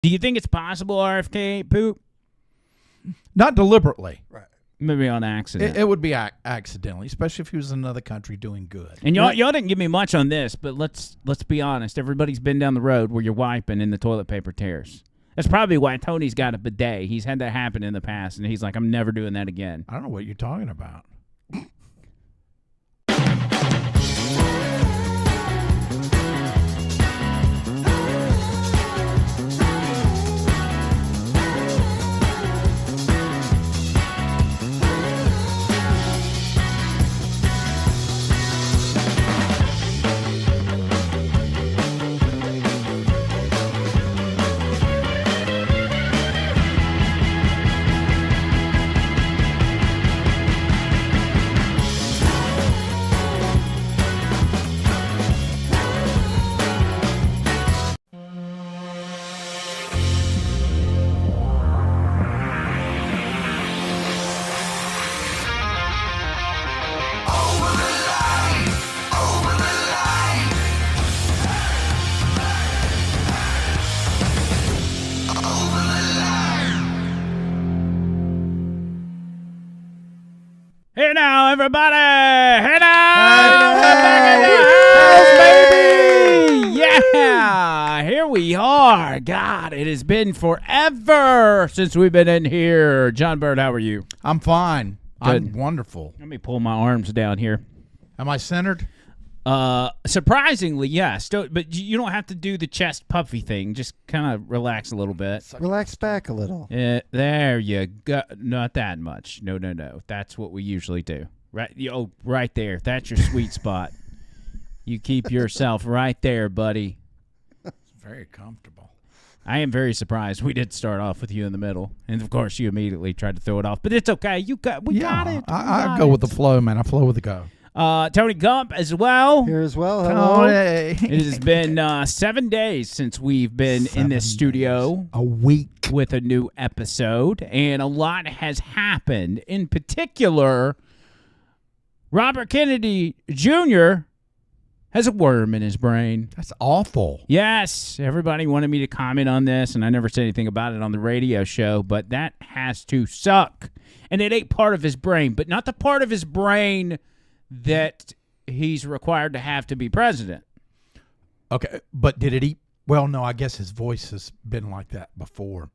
Do you think it's possible RFK poop? Not deliberately. Right. Maybe on accident. It would be accidentally, especially if he was in another country doing good. And y'all didn't give me much on this, but let's be honest. Everybody's been down the road where you're wiping and the toilet paper tears. That's probably why Tony's got a bidet. He's had that happen in the past, and he's like, I'm never doing that again. I don't know what you're talking about. Hey now, everybody! Hey now! Baby! Yeah! Here we are. God, it has been forever since we've been in here. John Bird, how are you? I'm fine. Good. I'm wonderful. Let me pull my arms down here. Am I centered? Surprisingly, yes. But you don't have to do the chest puffy thing. Just kind of relax a little bit. Relax back a little. There you go. Not that much. No. That's what we usually do. Right. Right there. That's your sweet spot. You keep yourself right there, buddy. It's very comfortable. I am very surprised we did start off with you in the middle, and of course you immediately tried to throw it off. But it's okay. We got it. I go with the flow, man. I flow with the go. Tony Gump as well. Here as well. Hello. It has been 7 days since we've been in this studio. A week. With a new episode, and a lot has happened. In particular, Robert Kennedy Jr. has a worm in his brain. That's awful. Yes, everybody wanted me to comment on this, and I never said anything about it on the radio show, but that has to suck. And it ain't part of his brain, but not the part of his brain that he's required to have to be president. Okay, but did it eat? Well, no, I guess his voice has been like that before.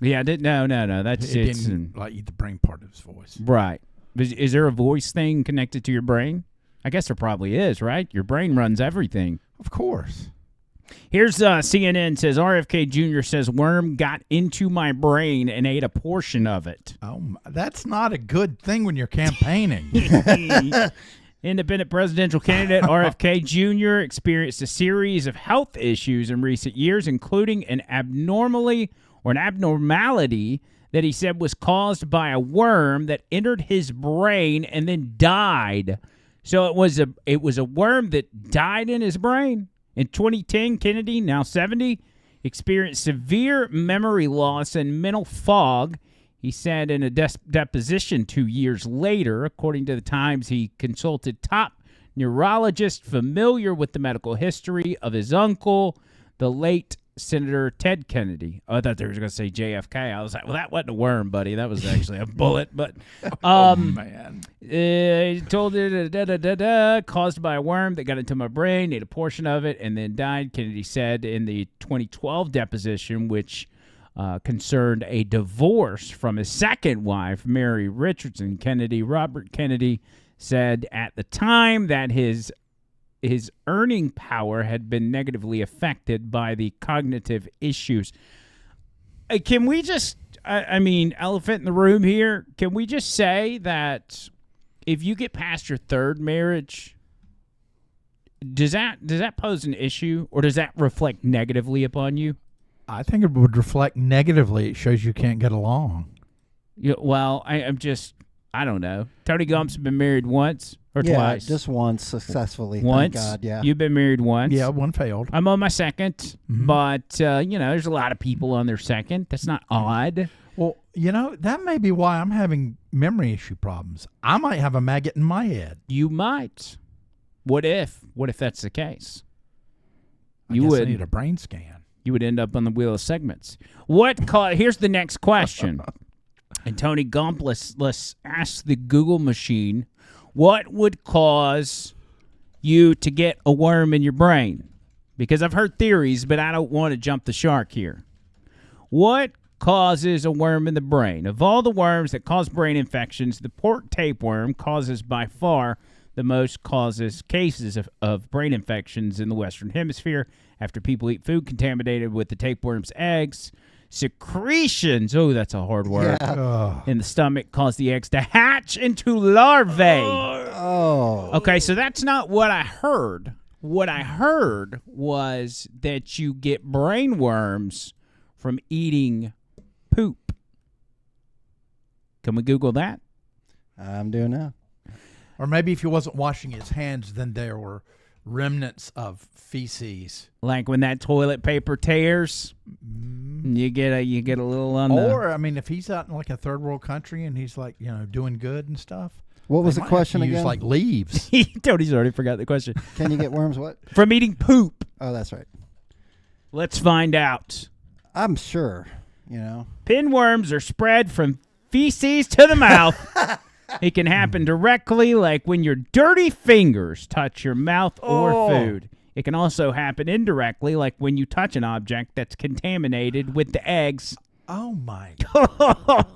Yeah, no. That's it. Didn't like eat the brain part of his voice. Right. Is there a voice thing connected to your brain? I guess there probably is, right? Your brain runs everything. Of course. Here's CNN says RFK Jr. says worm got into my brain and ate a portion of it. Oh, that's not a good thing when you're campaigning. Independent presidential candidate RFK Jr. experienced a series of health issues in recent years, including an abnormality that he said was caused by a worm that entered his brain and then died. So it was a worm that died in his brain. In 2010, Kennedy, now 70, experienced severe memory loss and mental fog. He said in a deposition 2 years later, according to the Times, he consulted top neurologists familiar with the medical history of his uncle, the late Senator Ted Kennedy. Oh, I thought they were going to say JFK. I was like, well, that wasn't a worm, buddy. That was actually a bullet. But oh, man. He told it caused by a worm that got into my brain, ate a portion of it, and then died, Kennedy said in the 2012 deposition, which concerned a divorce from his second wife, Mary Richardson Kennedy. Robert Kennedy said at the time that his earning power had been negatively affected by the cognitive issues. Can we just, elephant in the room here, can we just say that if you get past your third marriage, does that pose an issue, or does that reflect negatively upon you? I think it would reflect negatively. It shows you can't get along. Yeah, well, I don't know. Tony Gump's been married once or twice. Just once successfully. Once? Thank God, yeah. You've been married once. Yeah, one failed. I'm on my second, but, there's a lot of people on their second. That's not odd. Well, that may be why I'm having memory issue problems. I might have a maggot in my head. You might. What if that's the case? I guess I need a brain scan. You would end up on the wheel of segments. Here's the next question. And Tony Gump, let's ask the Google machine, what would cause you to get a worm in your brain? Because I've heard theories, but I don't want to jump the shark here. What causes a worm in the brain? Of all the worms that cause brain infections, the pork tapeworm causes by far the most cases of brain infections in the Western Hemisphere after people eat food contaminated with the tapeworm's eggs. Secretions, that's a hard word, in the stomach cause the eggs to hatch into larvae. Oh. Okay, so that's not what I heard. What I heard was that you get brain worms from eating poop. Can we Google that? I'm doing that. Or maybe if he wasn't washing his hands, then there were remnants of feces. Like when that toilet paper tears, you get a little on the... Or, I mean, if he's out in like a third world country and he's like, doing good and stuff. What was they the might question have to again? use like leaves. Tony's already forgot the question. Can you get worms what? From eating poop. Oh, that's right. Let's find out. I'm sure, Pinworms are spread from feces to the mouth. It can happen directly, like when your dirty fingers touch your mouth or food. It can also happen indirectly, like when you touch an object that's contaminated with the eggs. Oh, my.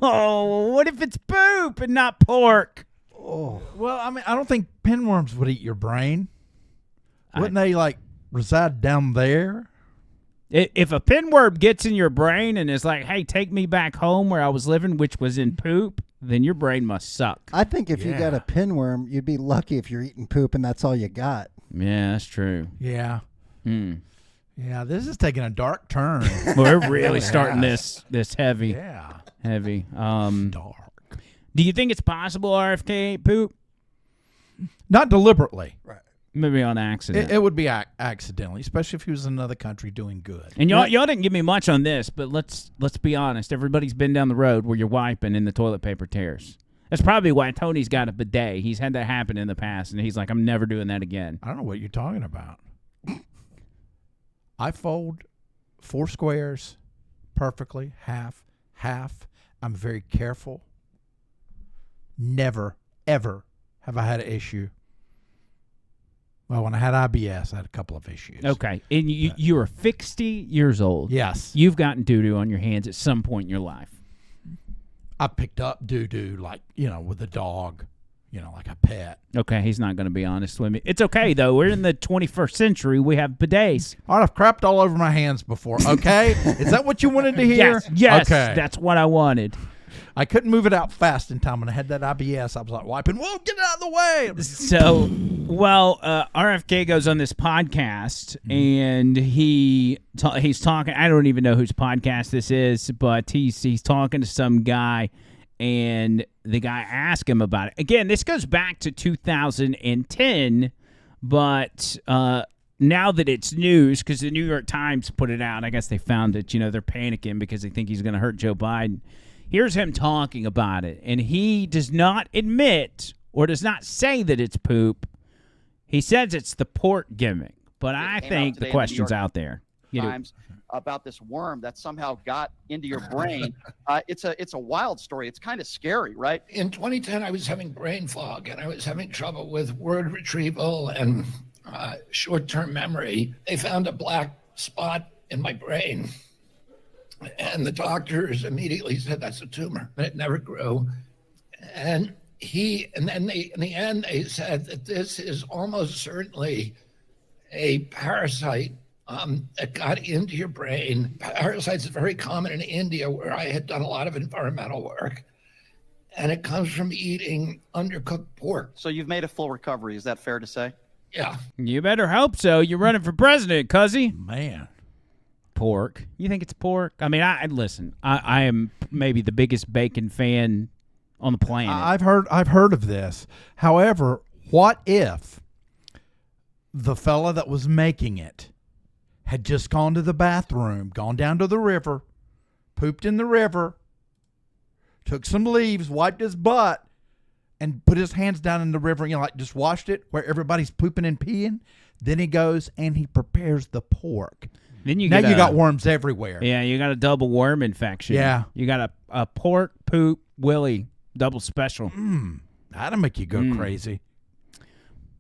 What if it's poop and not pork? Oh. Well, I mean, I don't think pinworms would eat your brain. Wouldn't they, reside down there? If a pinworm gets in your brain and is like, hey, take me back home where I was living, which was in poop, then your brain must suck. I think if you got a pinworm, you'd be lucky if you're eating poop and that's all you got. Yeah, that's true. Yeah. Yeah, this is taking a dark turn. We're really starting this heavy. Yeah. Heavy. Dark. Do you think it's possible RFK ate poop? Not deliberately. Right. Maybe on accident. It would be accidentally, especially if he was in another country doing good. And y'all didn't give me much on this, but let's be honest. Everybody's been down the road where you're wiping and the toilet paper tears. That's probably why Tony's got a bidet. He's had that happen in the past, and he's like, I'm never doing that again. I don't know what you're talking about. I fold 4 squares perfectly, half. I'm very careful. Never, ever have I had an issue. Well, when I had IBS, I had a couple of issues. Okay. And you are 60 years old. Yes. You've gotten doo-doo on your hands at some point in your life. I picked up doo-doo with a dog, like a pet. Okay, he's not going to be honest with me. It's okay, though. We're in the 21st century. We have bidets. All right, I've crapped all over my hands before, okay? Is that what you wanted to hear? Yes, okay. That's what I wanted. I couldn't move it out fast in time when I had that IBS. I was like wiping, whoa, get it out of the way. So, RFK goes on this podcast, and he's talking. I don't even know whose podcast this is, but he's talking to some guy, and the guy asked him about it. Again, this goes back to 2010, but now that it's news, because the New York Times put it out, I guess they found it. They're panicking because they think he's going to hurt Joe Biden. Here's him talking about it, and he does not admit or does not say that it's poop. He says it's the pork gimmick, but I think the question's out there. Times about this worm that somehow got into your brain. It's a wild story. It's kind of scary, right? In 2010, I was having brain fog, and I was having trouble with word retrieval and short-term memory. They found a black spot in my brain. And the doctors immediately said that's a tumor, but it never grew. And then in the end, they said that this is almost certainly a parasite that got into your brain. Parasites are very common in India, where I had done a lot of environmental work. And it comes from eating undercooked pork. So you've made a full recovery. Is that fair to say? Yeah. You better hope so. You're running for president, cuzzy. Man. Pork. You think it's pork? I mean, I am maybe the biggest bacon fan on the planet. I've heard of this. However, what if the fella that was making it had just gone to the bathroom, gone down to the river, pooped in the river, took some leaves, wiped his butt, and put his hands down in the river, just washed it where everybody's pooping and peeing. Then he goes and he prepares the pork. Then you now get you got worms everywhere. Yeah, you got a double worm infection. Yeah. You got a pork, poop, willy, double special. That'll make you go crazy.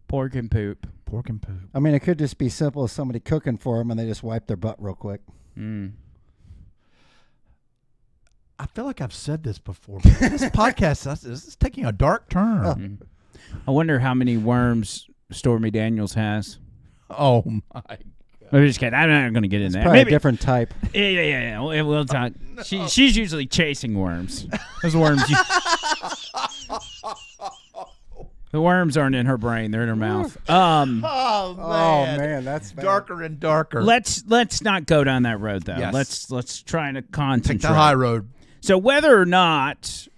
Pork and poop. Pork and poop. I mean, it could just be simple as somebody cooking for them and they just wipe their butt real quick. I feel like I've said this before. But this podcast this is taking a dark turn. I wonder how many worms Stormy Daniels has. Oh my! I'm just kidding. I'm not going to get in It's there. probably Maybe. a different type. Yeah. We'll talk. She's usually chasing worms. Those worms. The worms aren't in her brain; they're in her mouth. Oh man, that's bad. darker and darker. Let's not go down that road though. Yes. Let's try to concentrate. Take the high road. So whether or not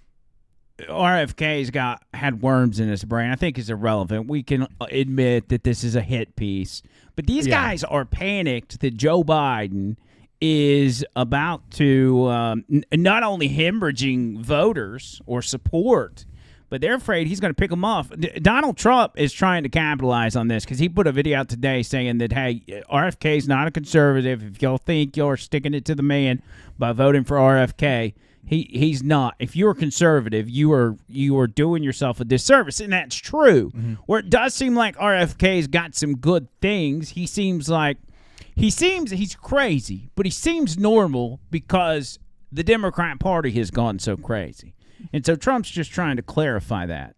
RFK's had worms in his brain, I think is irrelevant. We can admit that this is a hit piece. But these guys are panicked that Joe Biden is about to not only hemorrhaging voters or support, but they're afraid he's going to pick them off. Donald Trump is trying to capitalize on this because he put a video out today saying that, hey, RFK is not a conservative. If y'all think you're sticking it to the man by voting for RFK, he's not. If you're conservative, you are doing yourself a disservice, and that's true. Where it does seem like RFK's got some good things. He's crazy, but he seems normal because the Democrat Party has gone so crazy. And so Trump's just trying to clarify that.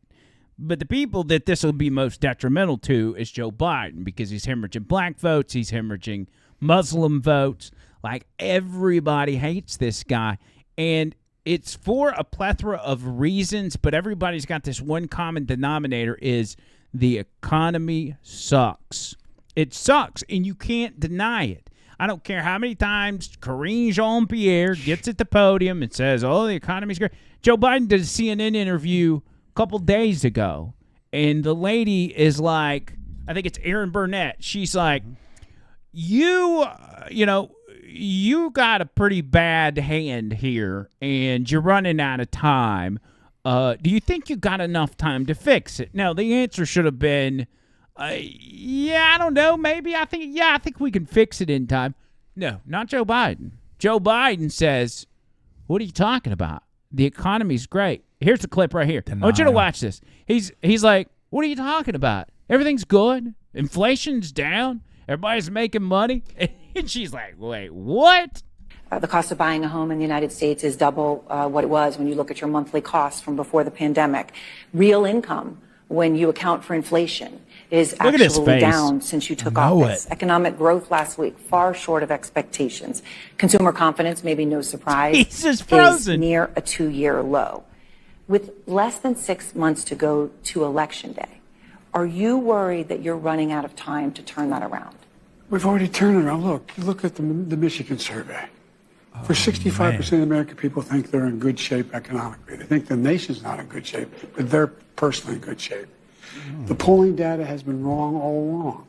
But the people that this will be most detrimental to is Joe Biden because he's hemorrhaging black votes, he's hemorrhaging Muslim votes. Like, everybody hates this guy. And it's for a plethora of reasons, but everybody's got this one common denominator is the economy sucks. It sucks, and you can't deny it. I don't care how many times Karine Jean-Pierre gets at the podium and says, oh, the economy's great. Joe Biden did a CNN interview a couple days ago, and the lady is like, I think it's Erin Burnett. She's like, you got a pretty bad hand here, and you're running out of time. Do you think you got enough time to fix it? Now, the answer should have been, I don't know. Maybe I think we can fix it in time. No, not Joe Biden. Joe Biden says, what are you talking about? The economy's great. Here's the clip right here. I want you to watch this. He's like, what are you talking about? Everything's good. Inflation's down. Everybody's making money. And she's like, wait, what? The cost of buying a home in the United States is double what it was when you look at your monthly costs from before the pandemic. Real income, when you account for inflation, is actually down since you took office. Economic growth last week, far short of expectations. Consumer confidence, maybe no surprise, is near a 2-year low. With less than 6 months to go to Election Day, are you worried that you're running out of time to turn that around? We've already turned it around. Look at the Michigan survey. For 65% of the American people think they're in good shape economically. They think the nation's not in good shape, but they're personally in good shape. The polling data has been wrong all along.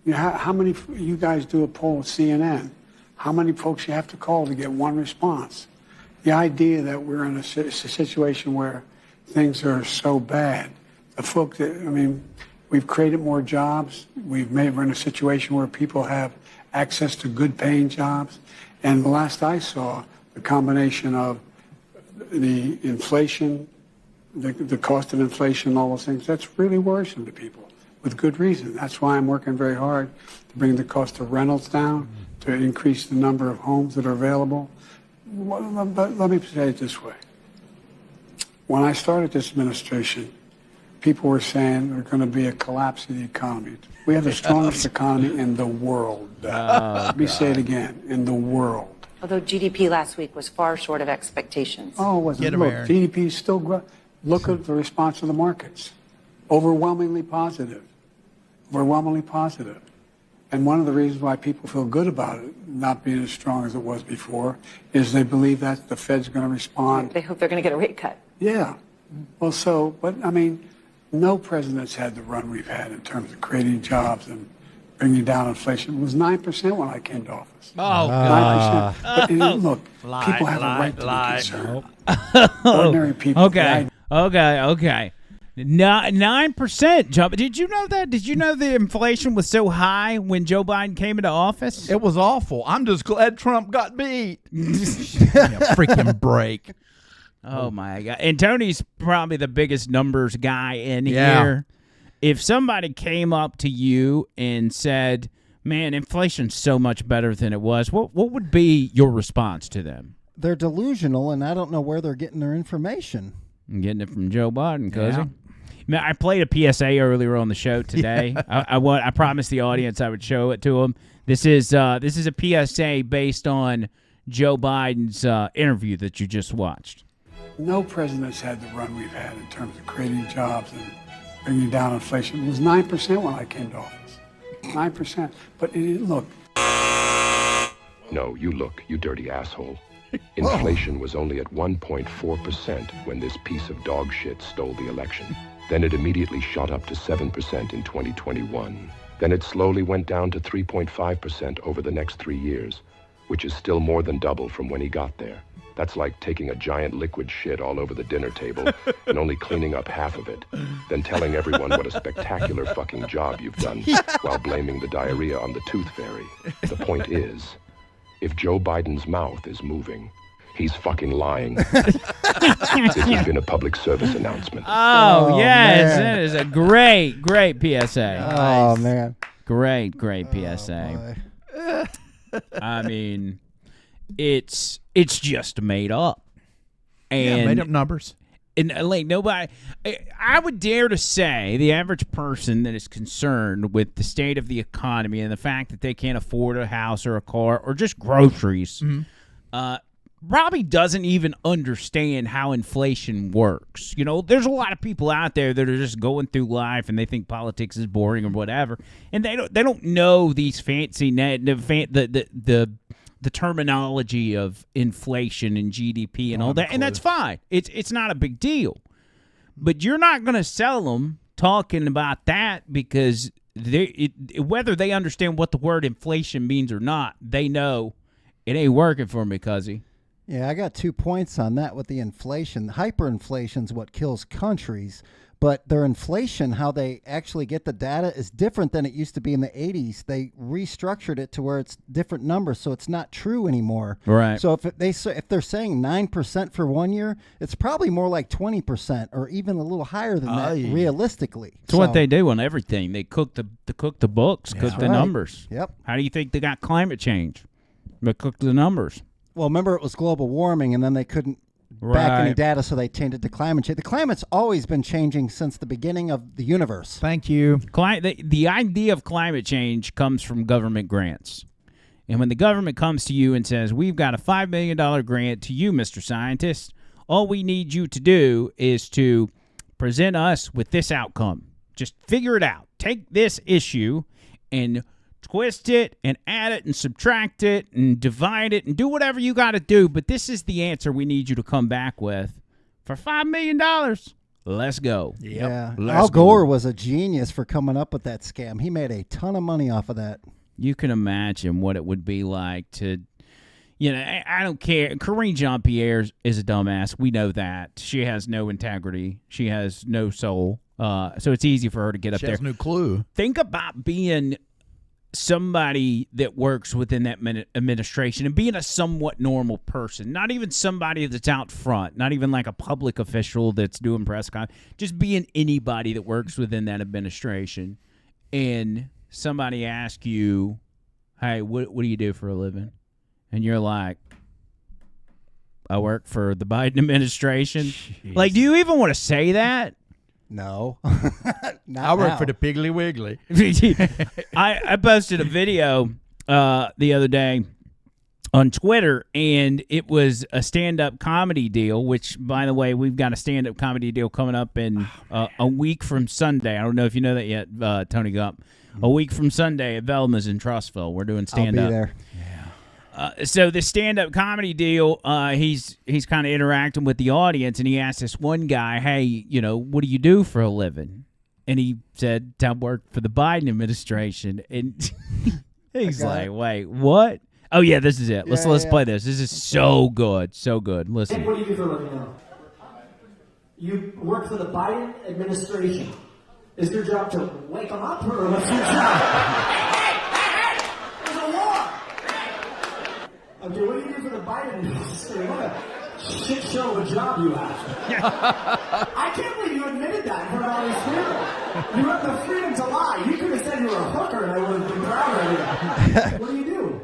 You know, how many, you guys do a poll with CNN, how many folks you have to call to get one response? The idea that we're in a situation where things are so bad, the folks that, we've created more jobs. We're in a situation where people have access to good paying jobs. And the last I saw, the combination of the inflation, the cost of inflation, all those things, that's really worrisome to people with good reason. That's why I'm working very hard to bring the cost of rentals down, to increase the number of homes that are available. But let me say it this way. When I started this administration, people were saying there's going to be a collapse of the economy. We have the strongest economy in the world. Let me say it again, in the world. Although GDP last week was far short of expectations. Oh, it wasn't. Look, GDP is still growing. Look at the response of the markets. Overwhelmingly positive. Overwhelmingly positive. And one of the reasons why people feel good about it not being as strong as it was before is they believe that the Fed's going to respond. They hope they're going to get a rate cut. Yeah. Well, no president's had the run we've had in terms of creating jobs and bringing down inflation. It was 9% when I came to office. Oh, 9%. But look, people have a right to be concerned. Ordinary people. Okay. 9% jump. Did you know that? Did you know the inflation was so high when Joe Biden came into office? It was awful. I'm just glad Trump got beat. Freaking break. Oh, my God. And Tony's probably the biggest numbers guy in here. If somebody came up to you and said, man, inflation's so much better than it was, what would be your response to them? They're delusional, and I don't know where they're getting their information. I'm getting it from Joe Biden, cousin. Man, I played a PSA earlier on the show today. I promised the audience I would show it to them. This is a PSA based on Joe Biden's interview that you just watched. No president's had the run we've had in terms of creating jobs and bringing down inflation. It was 9% when I came to office. 9%. But look. No, you look, you dirty asshole. Inflation was only at 1.4% when this piece of dog shit stole the election. Then it immediately shot up to 7% in 2021. Then it slowly went down to 3.5% over the next 3 years, which is still more than double from when he got there. That's like taking a giant liquid shit all over the dinner table and only cleaning up half of it, then telling everyone what a spectacular fucking job you've done while blaming the diarrhea on the tooth fairy. The point is, if Joe Biden's mouth is moving, he's fucking lying. This has been a public service announcement. Oh yes, man. That is a great PSA. Oh, man. Great PSA. I mean, it's just made up. And made up numbers. And like nobody, I would dare to say the average person that is concerned with the state of the economy and the fact that they can't afford a house or a car or just groceries, probably doesn't even understand how inflation works. You know, there's a lot of people out there that are just going through life and they think politics is boring or whatever, and they don't know these fancy the terminology of inflation and GDP and all that, and that's fine. It's not a big deal. But you're not going to sell them talking about that because whether they understand what the word inflation means or not, they know it ain't working for me, cuzzy. Yeah, I got 2 points on that with the inflation. Hyperinflation is what kills countries. But their inflation, how they actually get the data, is different than it used to be in the 80s. They restructured it to where it's different numbers, so it's not true anymore. Right. So if they're saying 9% for 1 year, it's probably more like 20% or even a little higher than that, realistically. It's what they do on everything. They cook the books, cook the numbers. Yep. How do you think they got climate change? They cooked the numbers. Well, remember it was global warming, and then they couldn't back any data, so they changed it to climate change. The climate's always been changing since the beginning of the universe. Thank you. The idea of climate change comes from government grants. And when the government comes to you and says, we've got a $5 million grant to you, Mr. Scientist, all we need you to do is to present us with this outcome. Just figure it out. Take this issue and twist it and add it and subtract it and divide it and do whatever you got to do. But this is the answer we need you to come back with for $5 million. Let's go. Yep. Yeah. Al Gore was a genius for coming up with that scam. He made a ton of money off of that. You can imagine what it would be like to, I don't care. Karine Jean-Pierre is a dumbass. We know that. She has no integrity. She has no soul. So it's easy for her to get up there. She has no clue. Think about being somebody that works within that administration and being a somewhat normal person, not even somebody that's out front, not even like a public official that's doing press conference, just being anybody that works within that administration, and somebody asks you, hey, what do you do for a living? And you're like, I work for the Biden administration. Jeez. Like, do you even want to say that? No. I work for the Piggly Wiggly. I posted a video the other day on Twitter, and it was a stand-up comedy deal, which, by the way, we've got a stand-up comedy deal coming up in a week from Sunday. I don't know if you know that yet, Tony Gump. A week from Sunday at Velma's in Trussville. We're doing stand-up. I'll be there. So the stand-up comedy deal, he's kind of interacting with the audience, and he asked this one guy, hey, what do you do for a living? And he said, I work for the Biden administration. And he's like, wait, what? Oh, yeah, this is it. Let's play this. This is so good. So good. Listen. What do you do for a living now? You work for the Biden administration. Is your job to wake them up, or what's your job? Hey! There's a war! Okay, what do you do for the Biden administration? What a shit show of a job you have. I can't believe you admitted that in front of all these people. You have the freedom to lie. You could have said you were a hooker and I would have been proud of you. What do you do?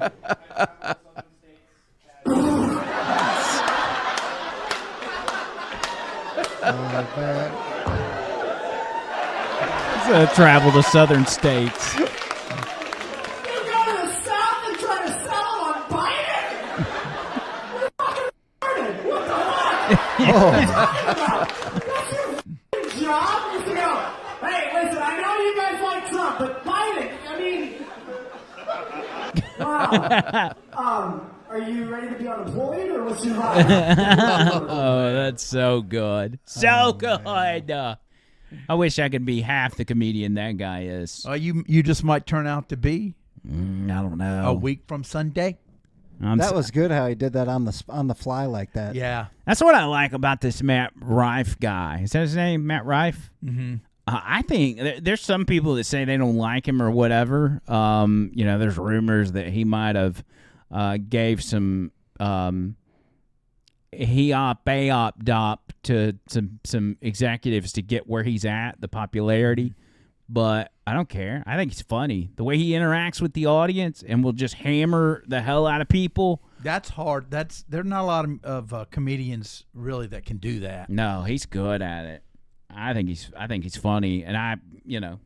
Travel to southern states. You go to the South and try to sell them on Biden? You're fucking retarded. What the fuck? What are you talking about? That's your fucking job? You go, hey, listen, I know you guys like Trump, but Biden, I mean... Wow. Are you ready to be unemployed, or what's your vibe? Oh, that's so good. So good. I wish I could be half the comedian that guy is. You just might turn out to be. I don't know. A week from Sunday. That was good how he did that on the fly like that. Yeah. That's what I like about this Matt Rife guy. Is that his name, Matt Rife? Mm-hmm. I think there's some people that say they don't like him or whatever. There's rumors that he might have gave some AOP to some executives to get where he's at, the popularity. But I don't care. I think he's funny. The way he interacts with the audience and will just hammer the hell out of people. That's hard. There's not a lot of comedians really that can do that. No, he's good at it. I think he's funny, and I know,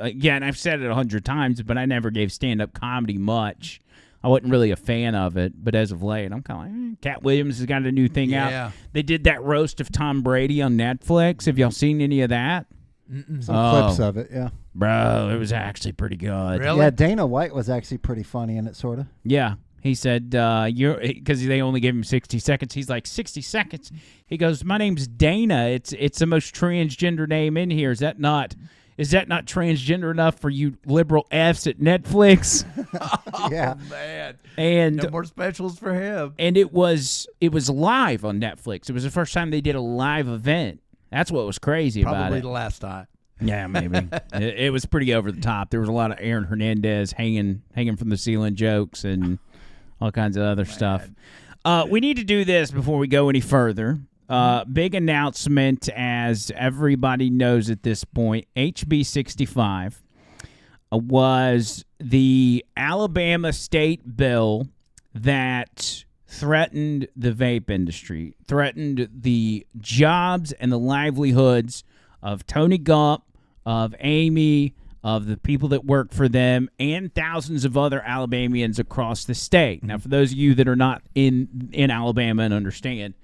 again, I've said it 100 times, but I never gave stand-up comedy much. I wasn't really a fan of it, but as of late, I'm kind of like, Cat Williams has got a new thing out. They did that roast of Tom Brady on Netflix. Have y'all seen any of that? Some clips of it, yeah. Bro, it was actually pretty good. Really? Yeah, Dana White was actually pretty funny in it, sort of. Yeah. He said, because they only gave him 60 seconds. He's like, 60 seconds? He goes, my name's Dana. It's the most transgender name in here. Is that not transgender enough for you liberal Fs at Netflix? Yeah. Oh, man. And no more specials for him. And it was live on Netflix. It was the first time they did a live event. That's what was crazy about it. Probably the last time. Yeah, maybe. it was pretty over the top. There was a lot of Aaron Hernandez hanging from the ceiling jokes and all kinds of other stuff. We need to do this before we go any further. Big announcement, as everybody knows at this point. HB 65 was the Alabama state bill that threatened the vape industry, threatened the jobs and the livelihoods of Tony Gump, of Amy, of the people that work for them, and thousands of other Alabamians across the state. Now, for those of you that are not in Alabama and understand,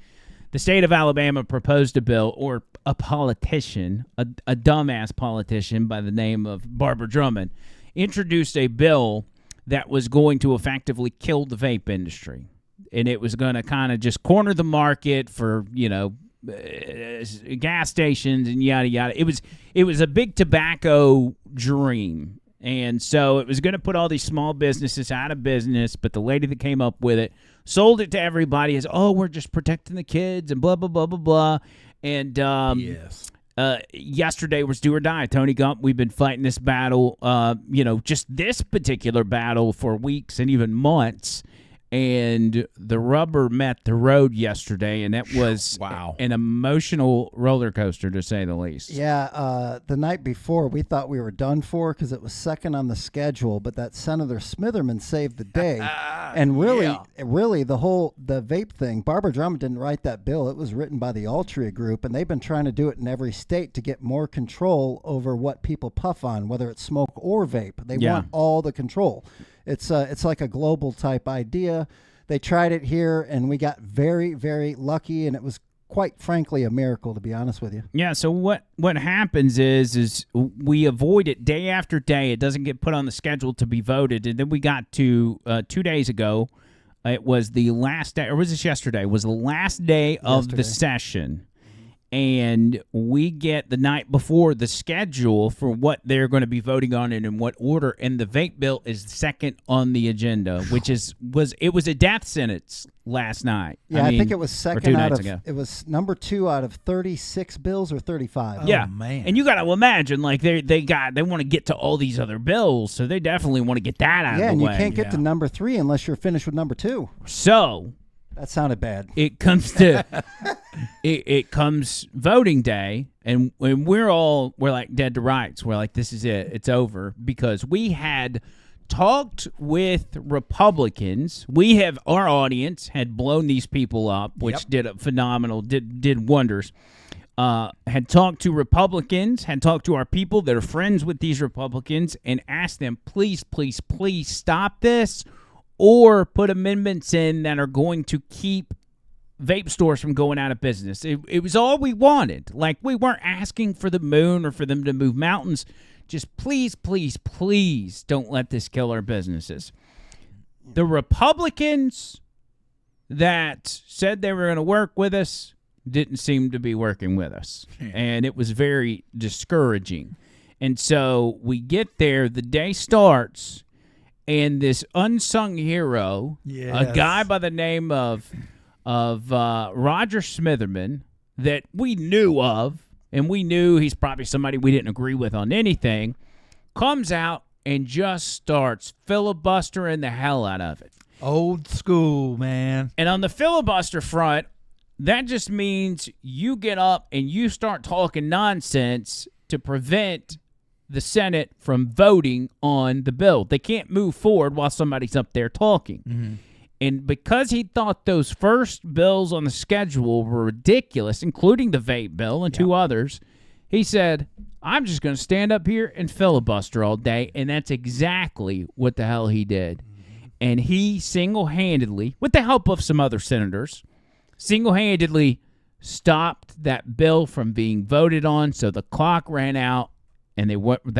the state of Alabama proposed a bill, or a politician, a dumbass politician by the name of Barbara Drummond, introduced a bill that was going to effectively kill the vape industry. And it was going to kind of just corner the market for, gas stations and yada yada. It was a big tobacco dream, and so it was going to put all these small businesses out of business. But the lady that came up with it sold it to everybody as, oh, we're just protecting the kids and blah blah blah blah blah. And yesterday was do or die. Tony Gump, we've been fighting this battle, just this particular battle for weeks and even months. And the rubber met the road yesterday, and it was an emotional roller coaster, to say the least. Yeah, the night before, we thought we were done for because it was second on the schedule, but that Senator Smitherman saved the day. And really, the vape thing, Barbara Drummond didn't write that bill. It was written by the Altria Group, and they've been trying to do it in every state to get more control over what people puff on, whether it's smoke or vape. They want all the control. It's like a global type idea. They tried it here, and we got very, very lucky, and it was quite frankly a miracle, to be honest with you. Yeah, so what happens is we avoid it day after day. It doesn't get put on the schedule to be voted, and then we got to 2 days ago. It was the last day, or was this yesterday? It was the last day of the session. and we get the night before the schedule for what they're going to be voting on and in what order, and the vape bill is second on the agenda, which was a death sentence last night. Yeah, I think it was second out of ago. It was number 2 out of 36 bills or 35. Yeah, man. And you got to imagine, like they want to get to all these other bills, so they definitely want to get that out of the way. Yeah, and you can't get to number 3 unless you're finished with number 2. So that sounded bad. It comes to it comes voting day, and we're like dead to rights. We're like, this is it. It's over, because we had talked with Republicans. Our audience had blown these people up, which did a phenomenal, did wonders. Had talked to Republicans, had talked to our people that are friends with these Republicans, and asked them, please, please, please stop this, or put amendments in that are going to keep vape stores from going out of business. It was all we wanted. Like, we weren't asking for the moon or for them to move mountains. Just please, please, please don't let this kill our businesses. The Republicans that said they were going to work with us didn't seem to be working with us. And it was very discouraging. And so we get there, the day starts, and this unsung hero, a guy by the name of Roger Smitherman, that we knew of, and we knew he's probably somebody we didn't agree with on anything, comes out and just starts filibustering the hell out of it. Old school, man. And on the filibuster front, that just means you get up and you start talking nonsense to prevent the Senate from voting on the bill. They can't move forward while somebody's up there talking. Mm-hmm. And because he thought those first bills on the schedule were ridiculous, including the vape bill and two others, he said, I'm just going to stand up here and filibuster all day. And that's exactly what the hell he did. Mm-hmm. And he single-handedly, with the help of some other senators, single-handedly stopped that bill from being voted on. So the clock ran out, and they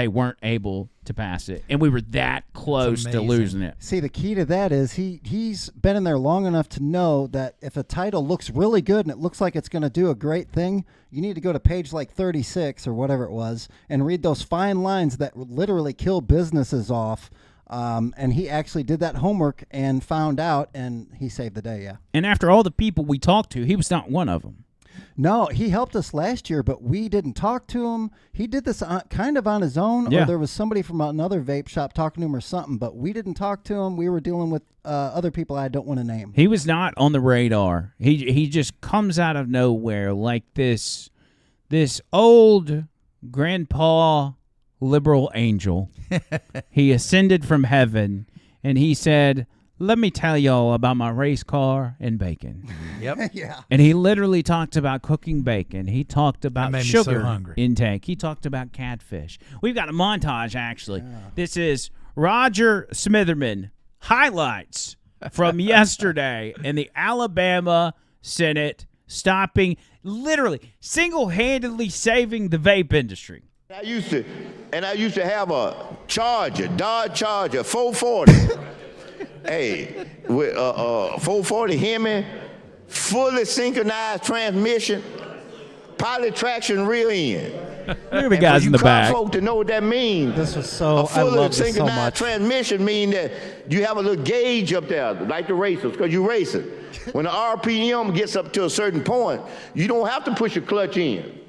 weren't able to pass it. And we were that close to losing it. See, the key to that is he's been in there long enough to know that if a title looks really good and it looks like it's going to do a great thing, you need to go to page like 36 or whatever it was and read those fine lines that literally kill businesses off. And he actually did that homework and found out, and he saved the day, yeah. And after all the people we talked to, he was not one of them. No, he helped us last year, but we didn't talk to him. He did this kind of on his own, or there was somebody from another vape shop talking to him or something, but we didn't talk to him. We were dealing with other people I don't want to name. He was not on the radar. He just comes out of nowhere like this old grandpa liberal angel. He ascended from heaven, and he said, let me tell y'all about my race car and bacon. Yep. Yeah. And he literally talked about cooking bacon. He talked about sugar intake. He talked about catfish. We've got a montage, actually. Yeah. This is Roger Smitherman highlights from yesterday in the Alabama Senate, stopping, literally, single-handedly saving the vape industry. I used to have a Dodge Charger 440. Hey, with 440 Hemi, fully synchronized transmission, poly traction rear end. Look at the guys in the back. Folk to know what that means. This was so. A fully I love this synchronized so much. transmission means that you have a little gauge up there, like the racers, because you're racing. When the RPM gets up to a certain point, you don't have to push your clutch in.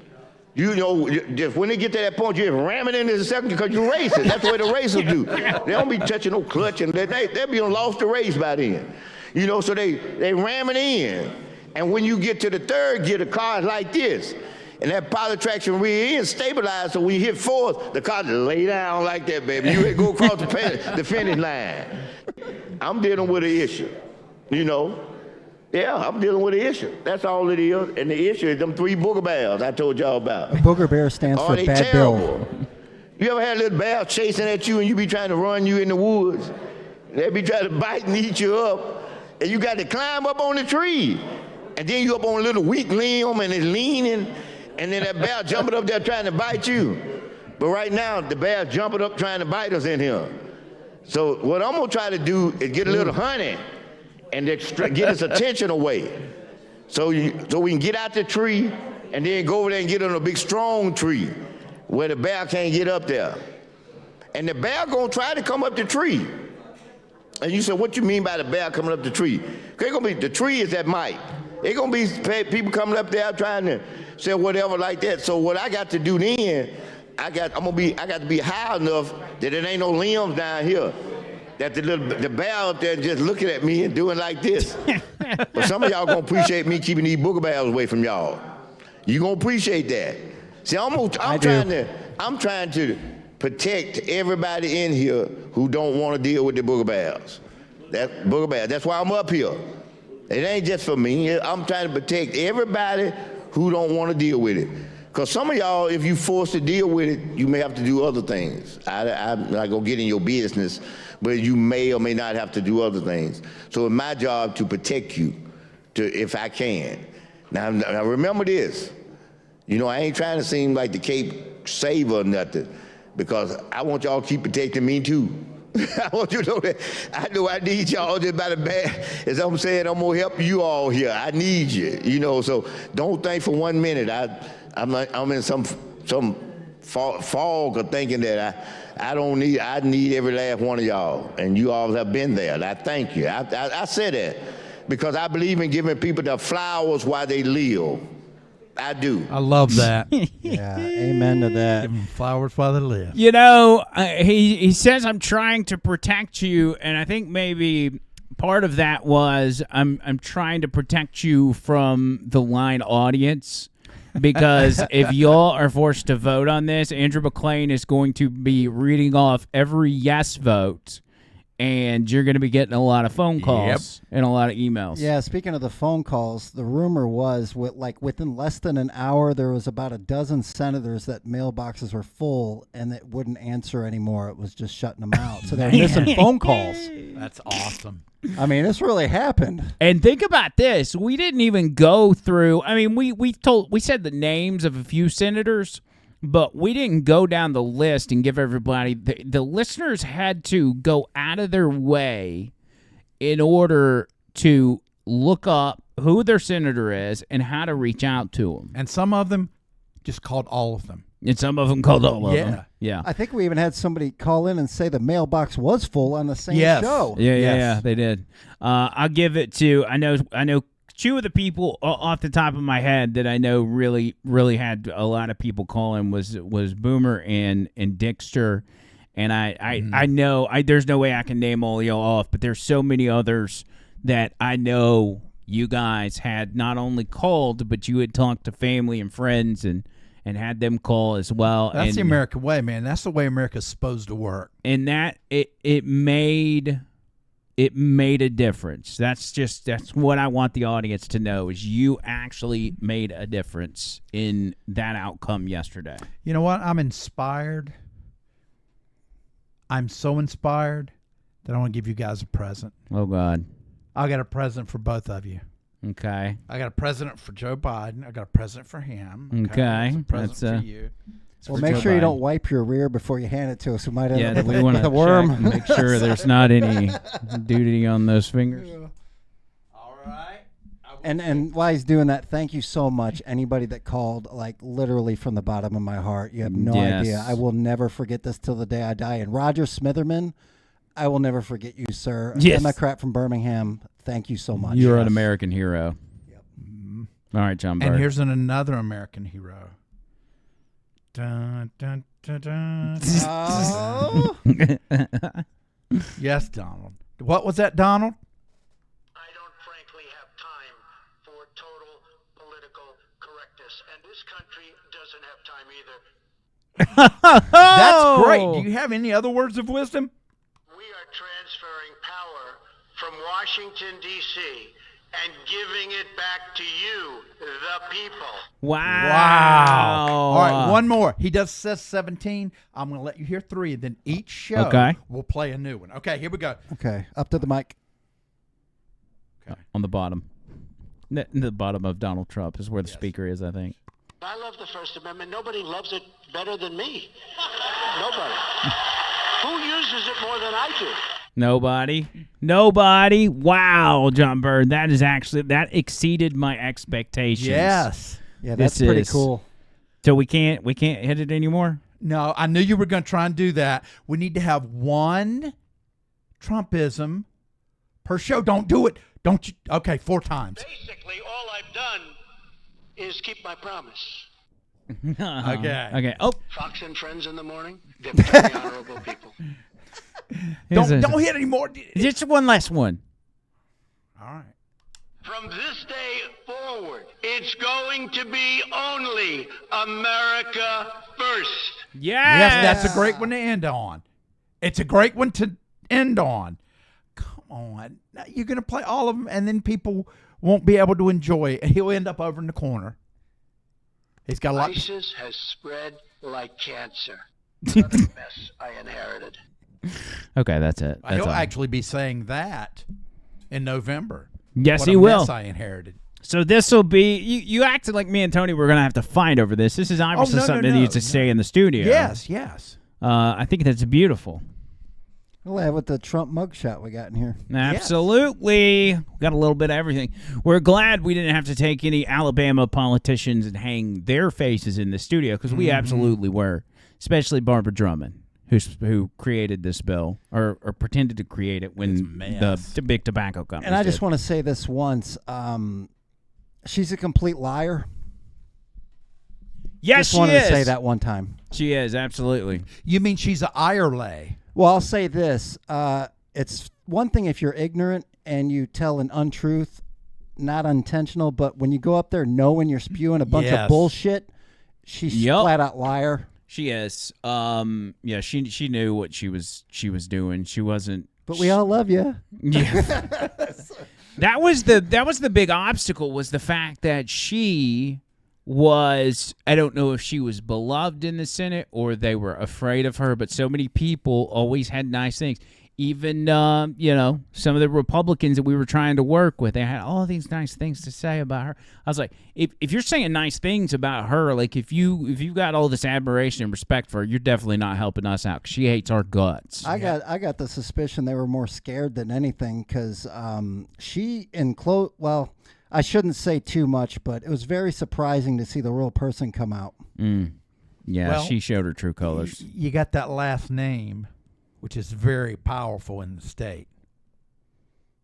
You know, just when they get to that point, you just ram it into the second because you're racing. That's the way the racers do. They don't be touching no clutch, and they'll be lost the race by then. You know, so they ram it in. And when you get to the third gear, the car is like this. And that poly traction rear end stabilized, so when you hit fourth, the car just lay down like that, baby. You go across the finish line. I'm dealing with an issue, you know. Yeah, I'm dealing with an issue. That's all it is. And the issue is them 3 booger bears I told y'all about. Booger bear stands for bad bill. You ever had a little bear chasing at you and you be trying to run you in the woods? They be trying to bite and eat you up. And you got to climb up on the tree. And then you up on a little weak limb and it's leaning. And then that bear jumping up there trying to bite you. But right now, the bear's jumping up trying to bite us in here. So what I'm going to try to do is get a little honey and get his attention away. So we can get out the tree and then go over there and get on a big strong tree where the bear can't get up there. And the bear gonna try to come up the tree. And you said, what you mean by the bear coming up the tree? It's gonna be, the tree is that might. It's gonna be people coming up there trying to say whatever like that. So what I got to do then, I got to be high enough that it ain't no limbs down here. That the bear up there just looking at me and doing like this. But some of y'all gonna appreciate me keeping these booger bears away from y'all. You gonna appreciate that. See, I'm trying to protect everybody in here who don't want to deal with the booger bears. That's why I'm up here. It ain't just for me. I'm trying to protect everybody who don't want to deal with it. Because some of y'all, if you forced to deal with it, you may have to do other things. I'm not going to get in your business, but you may or may not have to do other things. So it's my job to protect you, if I can. Now remember this. You know, I ain't trying to seem like the Cape Saver or nothing, because I want y'all to keep protecting me too. I want you to know that I know I need y'all just about as bad as I'm saying I'm gonna help you all here. I need you, you know. So don't think for 1 minute I'm in some fog of thinking that I need every last one of y'all, and you all have been there. And I thank you. I say that because I believe in giving people the flowers while they live. I do. I love that. Yeah, amen to that. Give them flowers while they live. You know, he says, I'm trying to protect you, and I think maybe part of that was I'm trying to protect you from the line audience, because if y'all are forced to vote on this, Andrew McClain is going to be reading off every yes vote, and you're going to be getting a lot of phone calls and a lot of emails. Yeah, speaking of the phone calls, the rumor was within less than an hour, there was about a dozen senators that mailboxes were full and that wouldn't answer anymore. It was just shutting them out. So they're missing phone calls. That's awesome. I mean, this really happened. And think about this. We didn't even go through. I mean, we said the names of a few senators, but we didn't go down the list and give everybody. The listeners had to go out of their way in order to look up who their senator is and how to reach out to them. And some of them just called all of them. And some of them called all of them. Yeah. I think we even had somebody call in and say the mailbox was full on the same show. Yeah, they did. I'll give it to, I know two of the people off the top of my head that I know really, really had a lot of people calling was Boomer and Dixter. And I know there's no way I can name all y'all off, but there's so many others that I know you guys had not only called, but you had talked to family and friends and had them call as well. That's the American way, man. That's the way America's supposed to work. And that it made a difference. That's what I want the audience to know, is you actually made a difference in that outcome yesterday. You know what? I'm inspired. I'm so inspired that I want to give you guys a present. Oh, God. I got a present for both of you. Okay. I got a present for Joe Biden. I got a present for him. Okay. That's a present for you. Well, make sure you don't wipe your rear before you hand it to us. We might end up we want with a to worm. check and make sure there's not any duty on those fingers. Yeah. All right. And while he's doing that, thank you so much. Anybody that called, like literally from the bottom of my heart, you have no idea. I will never forget this till the day I die. And Roger Smitherman, I will never forget you, sir. Yes. Democrat from Birmingham, thank you so much. You're an American hero. Yep. All right, John Bird. And here's another American hero. Dun, dun, dun, dun, Oh. Yes, Donald. What was that, Donald? I don't frankly have time for total political correctness, and this country doesn't have time either. That's great. Do you have any other words of wisdom? We are transferring power from Washington, D.C., and giving it back to you, the people. Wow. All right, one more. He does says 17. I'm going to let you hear 3, then each show we'll play a new one. Okay, here we go. Okay, up to the mic. Okay. On the bottom. The bottom of Donald Trump is where the speaker is, I think. I love the First Amendment. Nobody loves it better than me. Nobody. Who uses it more than I do? Nobody. Wow, John Bird, that exceeded my expectations. Yes. Yeah, that's pretty cool. So we can't hit it anymore? No, I knew you were going to try and do that. We need to have one Trumpism per show. Don't do it. Don't you? Okay, 4 times. Basically, all I've done is keep my promise. Okay. Oh. Fox and Friends in the morning. They're very honorable people. Don't hit anymore. Just one last one. All right. From this day forward, it's going to be only America first. Yes, that's a great one to end on. It's a great one to end on. Come on. Now, you're going to play all of them, and then people won't be able to enjoy it. He'll end up over in the corner. He's got a lot. ISIS has spread like cancer. Another mess I inherited. Okay, that's it. That's He'll all. actually be saying that in November. Yes, what he a will. Mess I inherited. So this will be. You acted like me and Tony were going to have to fight over this. This is obviously something that needs to stay in the studio. Yes. I think that's beautiful. We'll have with the Trump mugshot we got in here. Absolutely. Yes. Got a little bit of everything. We're glad we didn't have to take any Alabama politicians and hang their faces in the studio, because we absolutely were, especially Barbara Drummond, who created this bill or pretended to create it when the big tobacco companies And I just want to say this once. She's a complete liar. Yes, just wanted to say that one time. She is, absolutely. You mean she's an Irelay? Well, I'll say this. It's one thing if you're ignorant and you tell an untruth, not intentional, but when you go up there knowing you're spewing a bunch of bullshit, she's flat out liar. She is. She knew what she was doing. She wasn't. But we all love you. Yeah. That was the big obstacle, was the fact that she was, I don't know if she was beloved in the Senate or they were afraid of her, but so many people always had nice things. Even, some of the Republicans that we were trying to work with, they had all these nice things to say about her. I was like, if you're saying nice things about her, like if you've got all this admiration and respect for her, you're definitely not helping us out, 'cause she hates our guts. I got the suspicion they were more scared than anything, because I shouldn't say too much, but it was very surprising to see the real person come out. Yeah, Well, she showed her true colors. You got that last name, which is very powerful in the state.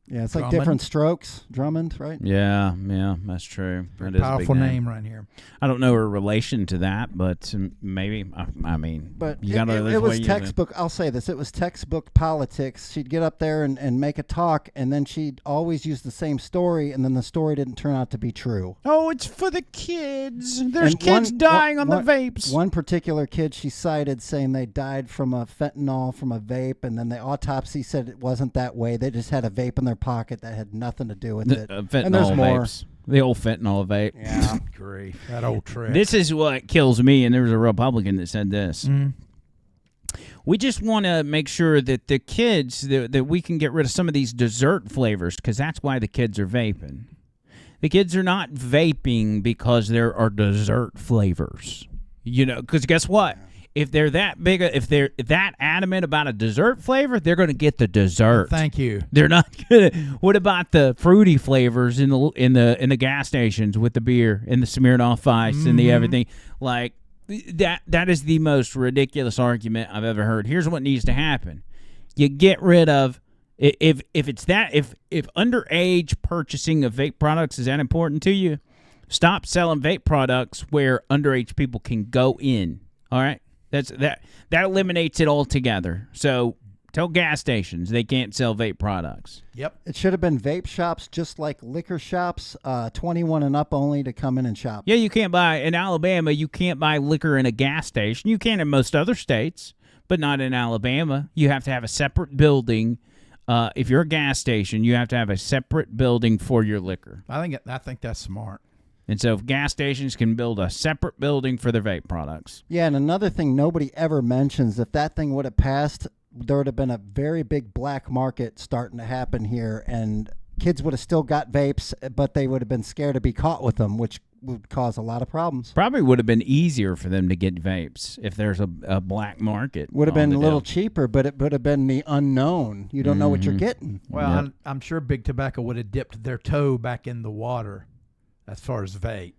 Yeah, it's like Drummond. different strokes. Drummond, right? Yeah, that's true. Very That is a powerful big name right here. I don't know her relation to that, but maybe. I mean, But you gotta it was textbook. I'll say this. It was textbook politics. She'd get up there and make a talk, and then she'd always use the same story, and then the story didn't turn out to be true. Oh, it's for the kids. There's kids dying on the vapes. One particular kid she cited saying they died from a fentanyl from a vape, and then the autopsy said it wasn't that way. They just had a vape in their pocket that had nothing to do with it. Fentanyl and there's more. vapes. The old fentanyl vape. Yeah. Grief. That old trick. This is what kills me, and there was a Republican that said this. We just want to make sure that the kids, that we can get rid of some of these dessert flavors, because that's why the kids are vaping. The kids are not vaping because there are dessert flavors. Because guess what? If they're that big, if they're that adamant about a dessert flavor, they're going to get the dessert. Thank you. They're not going to. What about the fruity flavors in the gas stations with the beer and the Smirnoff Ice and the everything? Like that is the most ridiculous argument I've ever heard. Here's what needs to happen: you get rid of if underage purchasing of vape products is that important to you. Stop selling vape products where underage people can go in. All right. That eliminates it altogether. So tell gas stations they can't sell vape products. Yep. It should have been vape shops, just like liquor shops, 21 and up only to come in and shop. Yeah, you can't buy in Alabama. You can't buy liquor in a gas station. You can in most other states, but not in Alabama. You have to have a separate building. If you're a gas station, you have to have a separate building for your liquor. I think that's smart. And so if gas stations can build a separate building for their vape products. Yeah, and another thing nobody ever mentions, if that thing would have passed, there would have been a very big black market starting to happen here, and kids would have still got vapes, but they would have been scared to be caught with them, which would cause a lot of problems. Probably would have been easier for them to get vapes if there's a black market. Would have been a little cheaper, but it would have been the unknown. You don't know what you're getting. Well, I'm sure Big Tobacco would have dipped their toe back in the water as far as vape.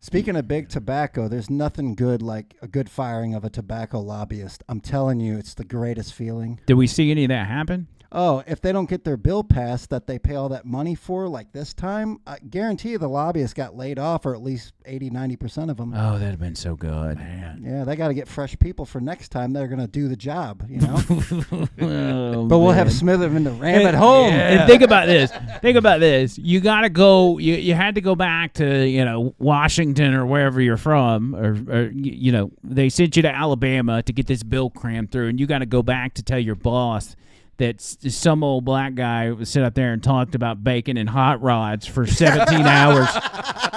Speaking of big tobacco, there's nothing good like a good firing of a tobacco lobbyist. I'm telling you, it's the greatest feeling. Did we see any of that happen? Oh, if they don't get their bill passed that they pay all that money for, like this time, I guarantee you the lobbyists got laid off, or at least 80-90% of them. Oh, that'd have been so good. Man. Yeah, they got to get fresh people for next time. They're going to do the job, you know? Oh, but we'll have man. Smitherman to ram at home. Yeah. And think about this. Think about this. You got to go. You had to go back to Washington or wherever you're from, or they sent you to Alabama to get this bill crammed through, and you got to go back to tell your boss that some old black guy would sit up there and talked about bacon and hot rods for 17 hours,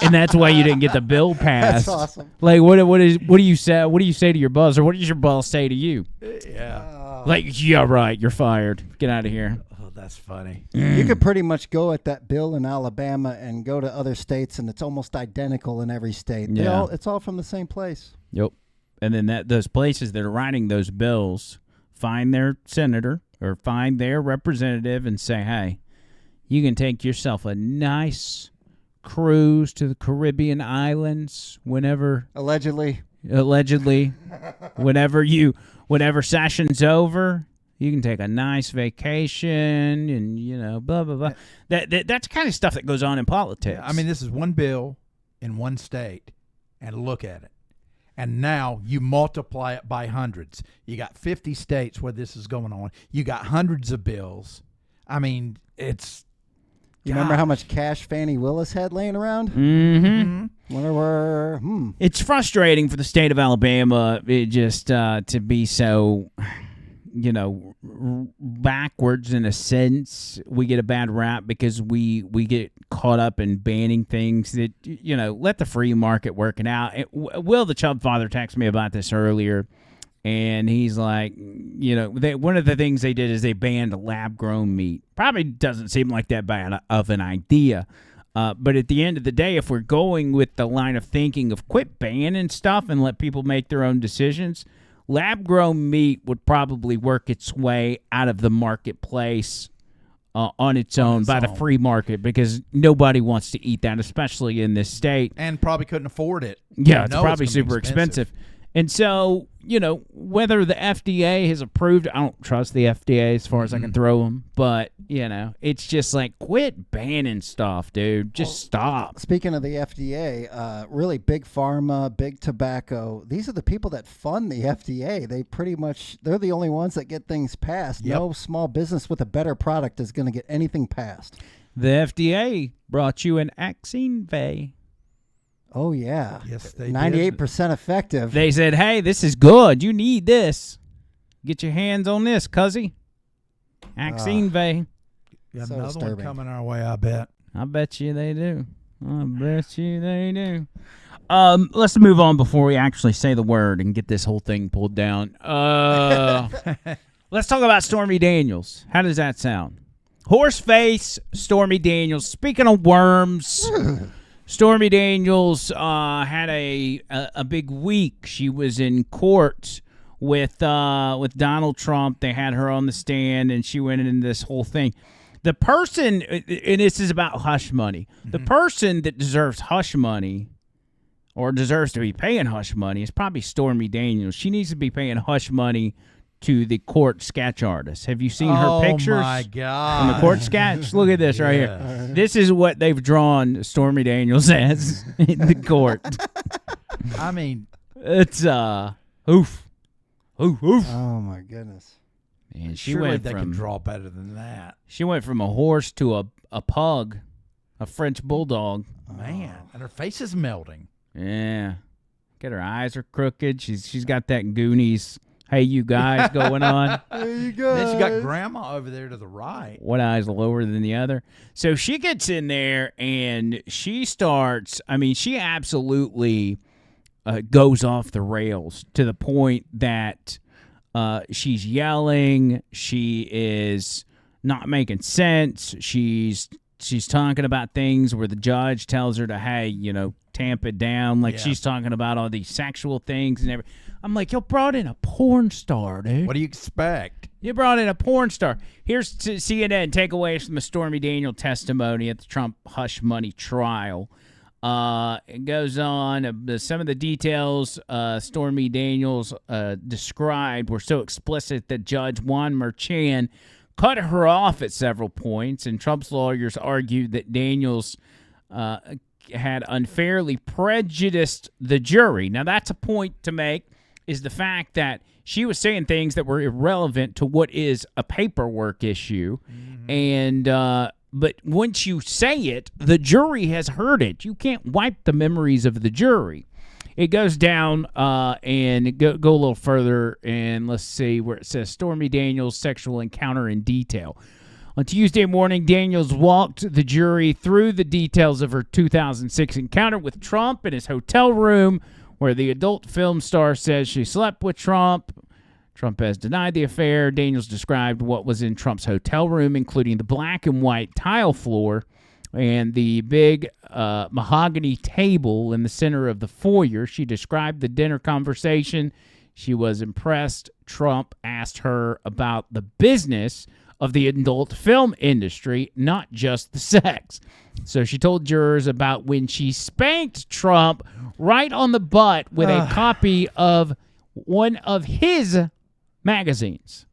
and that's why you didn't get the bill passed. That's awesome. Like, what do you say? What do you say to your boss, or what does your boss say to you? Yeah. Like, yeah, right, you're fired. Get out of here. Oh, that's funny. You could pretty much go at that bill in Alabama and go to other states, and it's almost identical in every state. Yeah. It's all from the same place. Yep. And then those places that are writing those bills find their senator or find their representative and say, hey, you can take yourself a nice cruise to the Caribbean islands whenever. Allegedly. Whenever session's over, you can take a nice vacation and, blah, blah, blah. That's the kind of stuff that goes on in politics. I mean, this is one bill in one state, and look at it. And now you multiply it by hundreds. You got 50 states where this is going on. You got hundreds of bills. I mean, it's... You remember how much cash Fannie Willis had laying around? Mm-hmm. Wonder where... It's frustrating for the state of Alabama to be so... backwards in a sense. We get a bad rap because we get caught up in banning things that, let the free market work it out. Will the Chubb father texted me about this earlier, and he's like, one of the things they did is they banned lab-grown meat. Probably doesn't seem like that bad of an idea. But at the end of the day, if we're going with the line of thinking of quit banning stuff and let people make their own decisions, lab-grown meat would probably work its way out of the marketplace on its own by the free market, because nobody wants to eat that, especially in this state. And probably couldn't afford it. Yeah, it's probably super expensive. And so, whether the FDA has approved, I don't trust the FDA as far as I can throw them, but, it's just like, quit banning stuff, dude. Just stop. Speaking of the FDA, really big pharma, big tobacco, these are the people that fund the FDA. They're the only ones that get things passed. Yep. No small business with a better product is going to get anything passed. The FDA brought you an Axine. Oh, yeah. Yes, they 98% effective. They said, hey, this is good. You need this. Get your hands on this, cuzzy. Axine. Got So another disturbing. one coming our way, I bet. I bet you they do. Let's move on before we actually say the word and get this whole thing pulled down. Let's talk about Stormy Daniels. How does that sound? Horseface Stormy Daniels. Speaking of worms, Stormy Daniels had a big week. She was in court with Donald Trump. They had her on the stand, and she went into this whole thing. The person, and this is about hush money, the person that deserves hush money or deserves to be paying hush money is probably Stormy Daniels. She needs to be paying hush money to the court sketch artist. Have you seen her pictures? Oh, my God. On the court sketch? Look at this right here. This is what they've drawn Stormy Daniels as in the court. I mean, it's, oof. Oh, my goodness. And she surely went they from, can draw better than that. She went from a horse to a pug, a French bulldog. Man, and her face is melting. Yeah. Get her eyes are crooked. She's got that Goonies, hey, you guys going on. Hey, you guys. Then she got grandma over there to the right. One eye's lower than the other. So she gets in there and she starts, she absolutely goes off the rails to the point that she's yelling. She is not making sense. She's talking about things where the judge tells her to, hey, tamp it down. Like she's talking about all these sexual things and everything. I'm like, you brought in a porn star, dude. What do you expect? You brought in a porn star. Here's CNN takeaways from the Stormy Daniels testimony at the Trump hush money trial. It goes on. Some of the details Stormy Daniels described were so explicit that Judge Juan Merchan cut her off at several points, and Trump's lawyers argued that Daniels had unfairly prejudiced the jury. Now, that's a point to make, is the fact that she was saying things that were irrelevant to what is a paperwork issue, and but once you say it, the jury has heard it. You can't wipe the memories of the jury. It goes down and go a little further, and let's see where it says Stormy Daniels' sexual encounter in detail. On Tuesday morning, Daniels walked the jury through the details of her 2006 encounter with Trump in his hotel room, where the adult film star says she slept with Trump. Trump has denied the affair. Daniels described what was in Trump's hotel room, including the black and white tile floor and the big mahogany table in the center of the foyer. She described the dinner conversation. She was impressed. Trump asked her about the business of the adult film industry, not just the sex. So she told jurors about when she spanked Trump right on the butt with a copy of one of his magazines.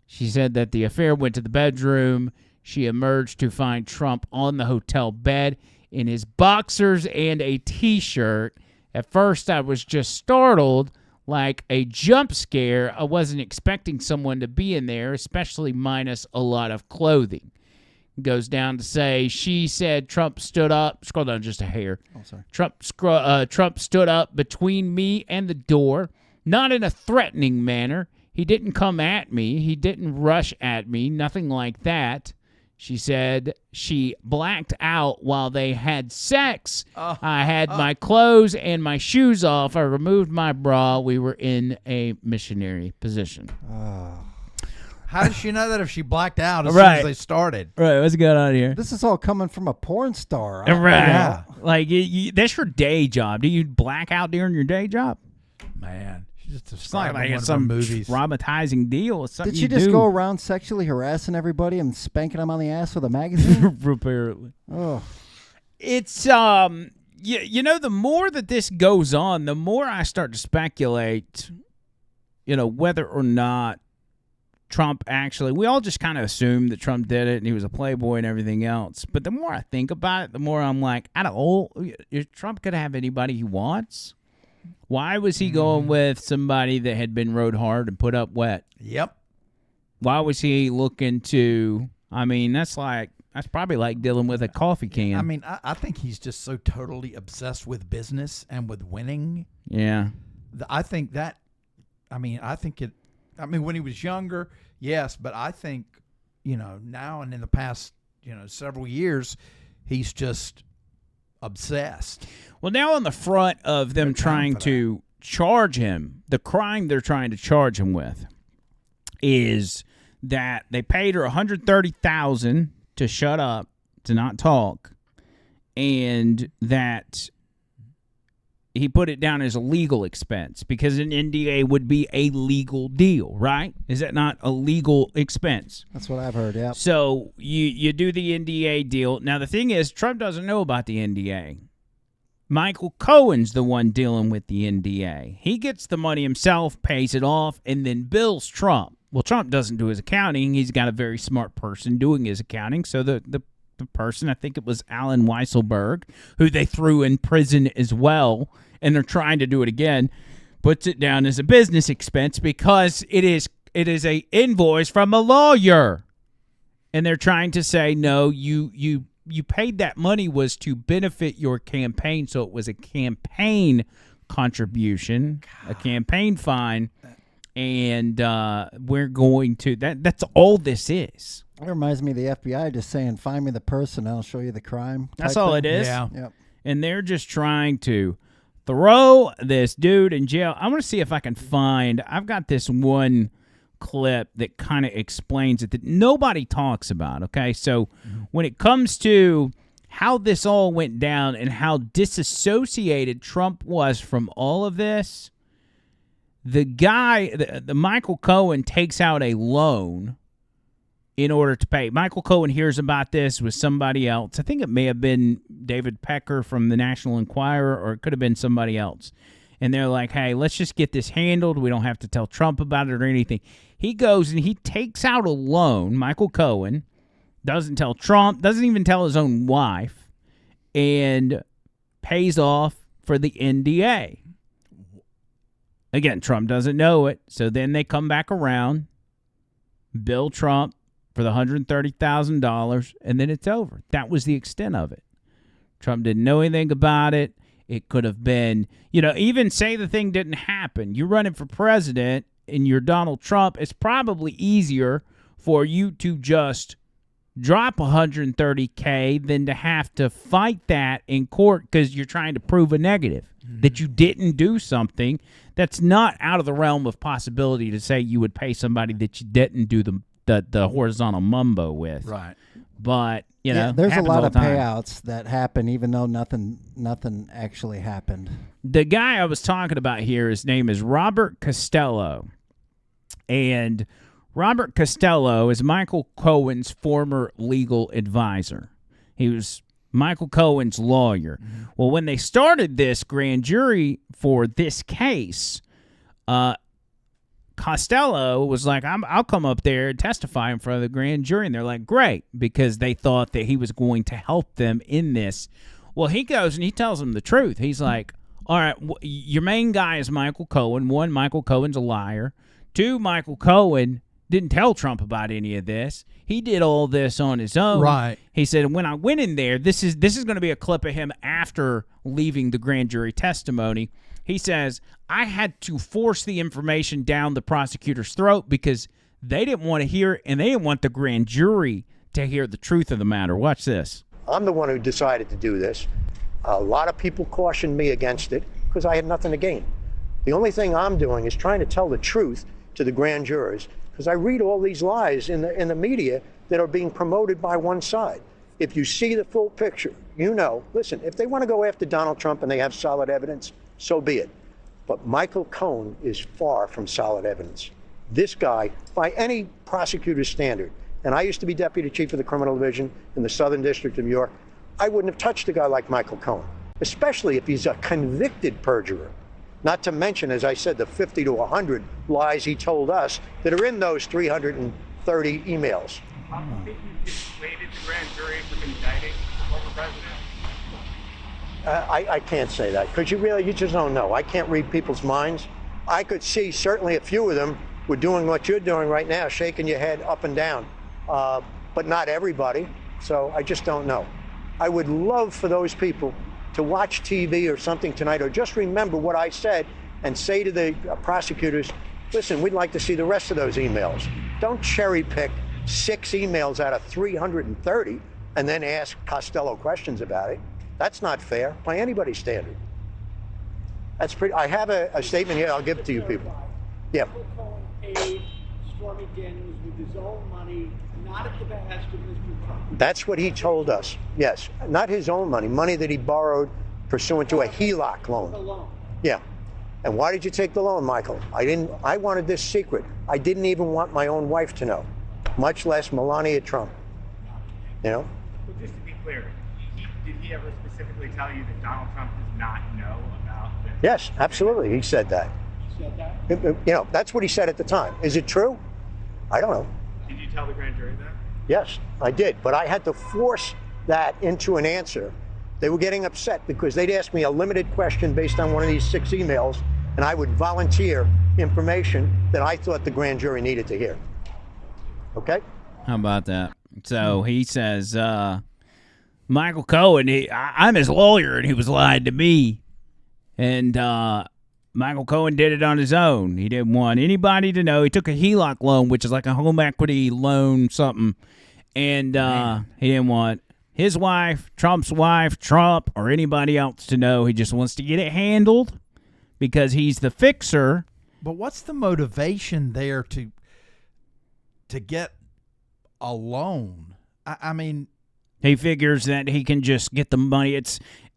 She said that the affair went to the bedroom. She emerged to find Trump on the hotel bed in his boxers and a T-shirt. At first, I was just startled, like a jump scare. I wasn't expecting someone to be in there, especially minus a lot of clothing. Goes down to say, she said Trump stood up. Scroll down just a hair. Oh, sorry. Trump stood up between me and the door, not in a threatening manner. He didn't come at me. He didn't rush at me. Nothing like that. She said she blacked out while they had sex. I had my clothes and my shoes off. I removed my bra. We were in a missionary position. How does she know that if she blacked out as soon as they started? Right, what's going on here? This is all coming from a porn star. Right. Yeah. Like, that's your day job. Do you black out during your day job? Man. It's not like it's some traumatizing deal. It's something Did she just go around sexually harassing everybody and spanking them on the ass with a magazine? Apparently. Oh. It's, you know, the more that this goes on, the more I start to speculate, you know, whether or not Trump actually, we all just kind of assumed that Trump did it and he was a playboy and everything else. But the more I think about it, the more I'm like, Trump could have anybody he wants. Why was he going with somebody that had been rode hard and put up wet? Yep. Why was he looking to, I mean, that's probably like dealing with a coffee can. I mean, I think he's just so totally obsessed with business and with winning. Yeah. I think when he was younger, yes, but I think, you know, now and in the past, you know, several years, he's just obsessed. Well, now on the front of them trying to charge him, the crime they're trying to charge him with is that they paid her $130,000 to shut up, to not talk, and that he put it down as a legal expense because an NDA would be a legal deal, right? Is that not a legal expense? That's what I've heard, yeah. So you do the NDA deal. Now, the thing is, Trump doesn't know about the NDA. Michael Cohen's the one dealing with the NDA. He gets the money himself, pays it off, and then bills Trump. Well, Trump doesn't do his accounting. He's got a very smart person doing his accounting. So the person, I think it was Alan Weisselberg, who they threw in prison as well, and they're trying to do it again, puts it down as a business expense because it is a invoice from a lawyer. And they're trying to say, no, you paid that money was to benefit your campaign, so it was a campaign contribution, a campaign fine, and we're going to that's all this is. It reminds me of the FBI just saying, find me the person, I'll show you the crime. That's all it is. Yeah. Yep. And they're just trying to throw this dude in jail. I want to see if I can find, I've got this one clip that kind of explains it that nobody talks about, okay? So when it comes to how this all went down and how disassociated Trump was from all of this, the guy, the Michael Cohen takes out a loan in order to pay. Michael Cohen hears about this with somebody else. I think it may have been David Pecker from the National Enquirer, or it could have been somebody else. And they're like, hey, let's just get this handled. We don't have to tell Trump about it or anything. He goes and he takes out a loan, Michael Cohen, doesn't tell Trump, doesn't even tell his own wife, and pays off for the NDA. Again, Trump doesn't know it, so then they come back around, bill Trump for the $130,000, and then it's over. That was the extent of it. Trump didn't know anything about it. It could have been, even say the thing didn't happen. You're running for president and you're Donald Trump. It's probably easier for you to just drop $130K than to have to fight that in court because you're trying to prove a negative, that you didn't do something. That's not out of the realm of possibility to say you would pay somebody that you didn't do the horizontal mumbo with. Right. But, there's a lot of payouts that happen even though nothing actually happened. The guy I was talking about here, his name is Robert Costello. And Robert Costello is Michael Cohen's former legal advisor. He was Michael Cohen's lawyer. Mm-hmm. Well, when they started this grand jury for this case, Costello was like, I'll come up there and testify in front of the grand jury. And they're like, great, because they thought that he was going to help them in this. Well, he goes and he tells them the truth. He's like, all right, your main guy is Michael Cohen. One, Michael Cohen's a liar. Two, Michael Cohen didn't tell Trump about any of this. He did all this on his own. Right. He said, when I went in there, this is going to be a clip of him after leaving the grand jury testimony. He says, I had to force the information down the prosecutor's throat because they didn't want to hear it, and they didn't want the grand jury to hear the truth of the matter. Watch this. I'm the one who decided to do this. A lot of people cautioned me against it because I had nothing to gain. The only thing I'm doing is trying to tell the truth to the grand jurors because I read all these lies in the media that are being promoted by one side. If you see the full picture, listen, if they want to go after Donald Trump and they have solid evidence, so be it. But Michael Cohen is far from solid evidence. This guy, by any prosecutor's standard, and I used to be deputy chief of the criminal division in the Southern District of New York, I wouldn't have touched a guy like Michael Cohen, especially if he's a convicted perjurer. Not to mention, as I said, the 50 to 100 lies he told us that are in those 330 emails. How do you think you dissuaded the grand jury from indicting the former president? I can't say that because you just don't know. I can't read people's minds. I could see certainly a few of them were doing what you're doing right now, shaking your head up and down, but not everybody. So I just don't know. I would love for those people to watch TV or something tonight or just remember what I said and say to the prosecutors, listen, we'd like to see the rest of those emails. Don't cherry pick 6 emails out of 330 and then ask Costello questions about it. That's not fair by anybody's standard. That's pretty. I have a statement here. I'll give it to you people. Yeah. Cohen paid Stormy Daniels with his own money, not at the behest of Mr. Trump. That's what he told us. Yes, not his own money that he borrowed pursuant to a HELOC loan. The loan. Yeah. And why did you take the loan, Michael? I wanted this secret. I didn't even want my own wife to know, much less Melania Trump. Well, just to be clear, did he ever specifically tell you that Donald Trump does not know about this? Yes, absolutely. He said that. He said that? That's what he said at the time. Is it true? I don't know. Did you tell the grand jury that? Yes, I did. But I had to force that into an answer. They were getting upset because they'd ask me a limited question based on one of these 6 emails, and I would volunteer information that I thought the grand jury needed to hear. Okay? How about that? So he says, Michael Cohen, I'm his lawyer, and he was lying to me. And Michael Cohen did it on his own. He didn't want anybody to know. He took a HELOC loan, which is like a home equity loan something. And he didn't want his wife, Trump, or anybody else to know. He just wants to get it handled because he's the fixer. But what's the motivation there to get a loan? I mean, he figures that he can just get the money.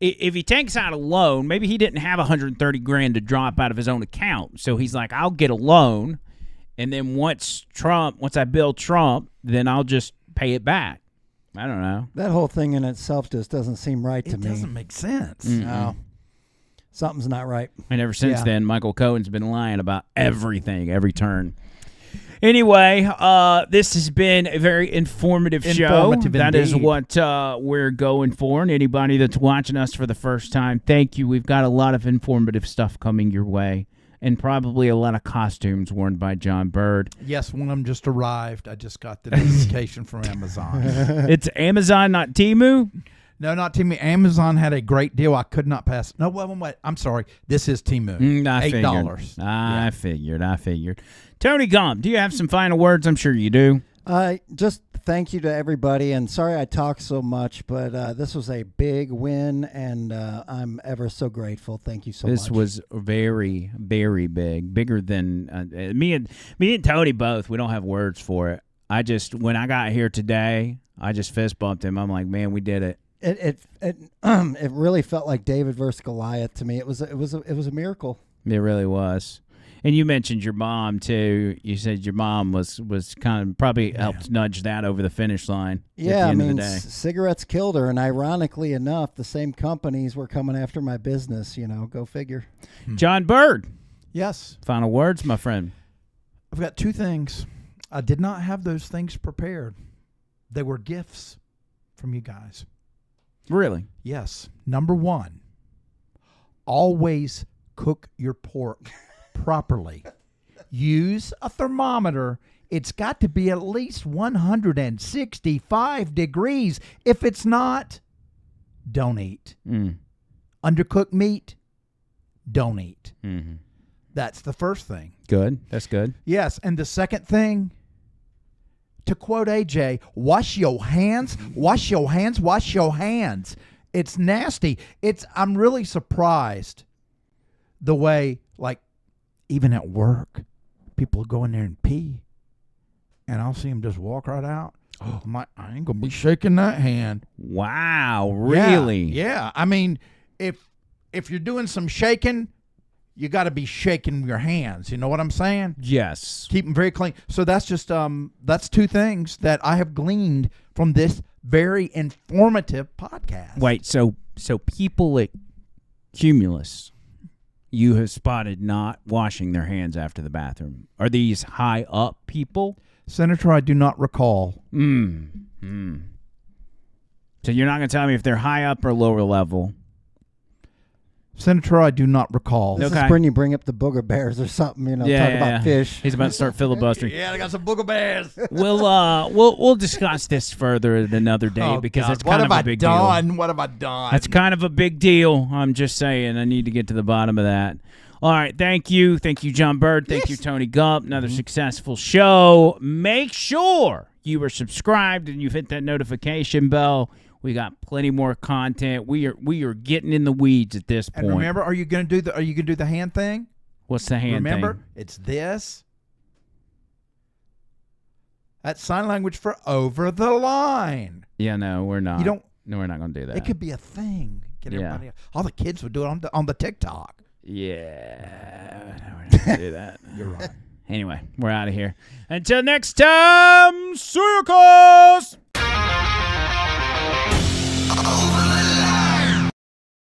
If he takes out a loan, maybe he didn't have $130,000 to drop out of his own account. So he's like, I'll get a loan, and then once I build Trump, then I'll just pay it back. I don't know. That whole thing in itself just doesn't seem right to me. It doesn't make sense. No. Something's not right. And ever since then, Michael Cohen's been lying about everything, every turn. Anyway, this has been a very informative show. That is what we're going for. And anybody that's watching us for the first time, thank you. We've got a lot of informative stuff coming your way. And probably a lot of costumes worn by John Bird. Yes, one of them just arrived. I just got the notification from Amazon. It's Amazon, not Temu? No, not Temu. Amazon had a great deal. I could not pass. No, wait. I'm sorry. This is Temu. $8. I figured. Tony Gump, do you have some final words? I'm sure you do. Just thank you to everybody, and sorry I talk so much, but this was a big win, and I'm ever so grateful. Thank you so much. This was very, very big, bigger than me and Tony both. We don't have words for it. When I got here today, I just fist bumped him. I'm like, man, we did it. It really felt like David versus Goliath to me. It was a miracle. It really was. And you mentioned your mom too. You said your mom was kind of probably helped nudge that over the finish line. Yeah, at the end I mean, of the day. Cigarettes killed her, and ironically enough, the same companies were coming after my business. Go figure. John Bird. Yes. Final words, my friend. I've got two things. I did not have those things prepared. They were gifts from you guys. Really? Yes. Number one, always cook your pork properly. Use a thermometer. It's got to be at least 165 degrees. If it's not, don't eat. Undercooked meat, don't eat. Mm-hmm. That's the first thing. Good. That's good. Yes. And the second thing, to quote AJ, wash your hands, wash your hands, wash your hands. It's nasty. I'm really surprised the way, like, even at work, people go in there and pee, and I'll see them just walk right out. Oh, I'm like, I ain't gonna be shaking that hand. Wow, really? Yeah. I mean, if you're doing some shaking, you got to be shaking your hands. You know what I'm saying? Yes. Keep them very clean. So that's just that's two things that I have gleaned from this very informative podcast. Wait, so people at Cumulus, you have spotted not washing their hands after the bathroom. Are these high up people? Senator, I do not recall. So you're not going to tell me if they're high up or lower level? Senator, I do not recall. This is when you bring up the booger bears or something, talk about fish. He's about to start filibustering. Yeah, I got some booger bears. We'll discuss this further at another day because it's kind of a big deal. What have I done? That's kind of a big deal. I'm just saying. I need to get to the bottom of that. All right. Thank you. Thank you, John Bird. Thank you, Tony Gump. Another successful show. Make sure you are subscribed and you've hit that notification bell. We got plenty more content. We are getting in the weeds at this point. And remember, are you gonna do the hand thing? What's the hand thing? Remember, it's this. That's sign language for over the line. Yeah, no, we're not. No, we're not gonna do that. It could be a thing. Get everybody. All the kids would do it on the TikTok. Yeah, no, we're not gonna do that. You're right. Anyway, we're out of here. Until next time, circles.